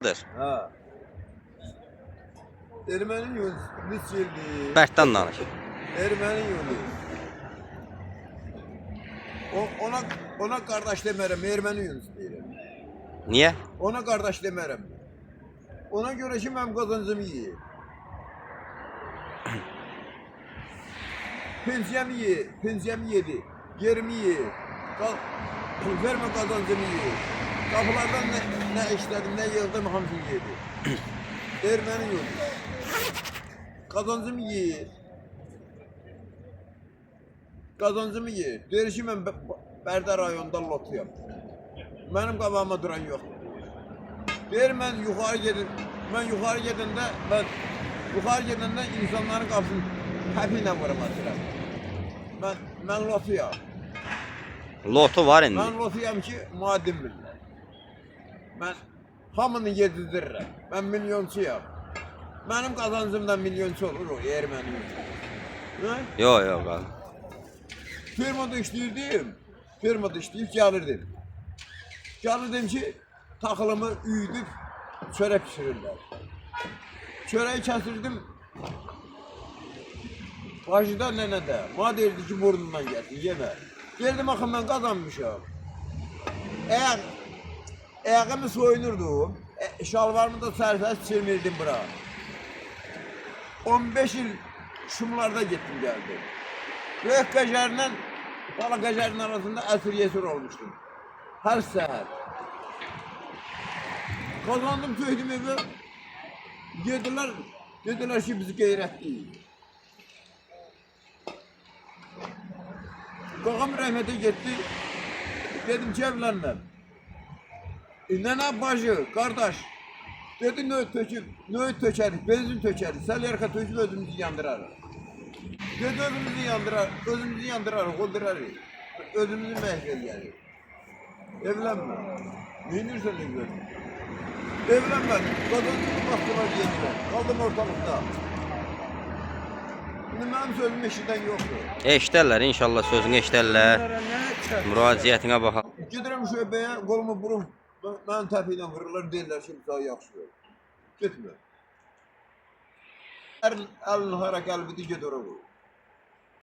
Həyatdır. Ha. Erməni yolu neçildi? Bərddən danış. Erməni yolu. Ona qardaş demərəm, erməni yolu deyirəm. Niyə? Ona qardaş demərəm. Ona görə ki, mənim qazancımı yeyir. Pensiyamı yedi, yerimi yeyir. Vermə qazancımı yeyir. Qapılardan nə işlədim, nə yıldım, hamısını yedi. Erməni yolu. Qazancımı yeyir. Qazancımı yeyir. Deyir ki, mən Bərdə rayonunda lotuyam. Mənim qabağıma duran yoxdur. Deyir, mən yuxarı gedəndə insanların qapısını həpi ilə vurmasıram. Mən lotuyam. Lotu var indi. Mən lotuyam ki, maddim millət. Mən hamını yedidirirəm. Mən milyonçuyam. Mənim qazancımdan milyonçu olur o, erməni yolu. Yox, yox. Firmada işləyirdim, gəlirdim. Gəlirdim ki, taxılımı üydüb, çörək pişirirlər. Çörəyi kəsirdim, başıda nənə də, ma deyirdi ki, burnundan gəlsin, yemə. Geldim, axı, mən qazanmışam. Əyağımı soyunurdum, şalvarımı da sərfəz çirmirdim bura. 15 il şumlarda getdim, gəldim. Böyük Qəşərlə Bala Qəşərin arasında əsir yesir olmuşdum. Hər səhər. Kazandım, töydüm evi. Dediler ki, biz qeyrətliyiz. Qağam rəhmətə getdi. Dedim ki, evlənməm. Nənə bacı, qardaş. Dedi, nöğüt tökərik, benzin tökərik. Səlyarxa töküb özümüzü yandırarıq. Dedi, özümüzü yandırarıq, qıldırarıq. Özümüzü məhv edərik. Evlənmə. Neynirsən evlənmə? Evlənmədim. Qazancımı baxdılar yedilər. Qaldım ortalıqda. Şimdi mənim sözüm eşidən yoxdur. Eşidərlər, inşallah sözünü eşidərlər. Müraciətinə baxaq. Gedirəm şöbəyə, qolumu burum, mənim təpi ilə vururlar, deyirlər ki, bu yaxşı yox. Getmə. Əlin hara qəlbidir, ged ora vur.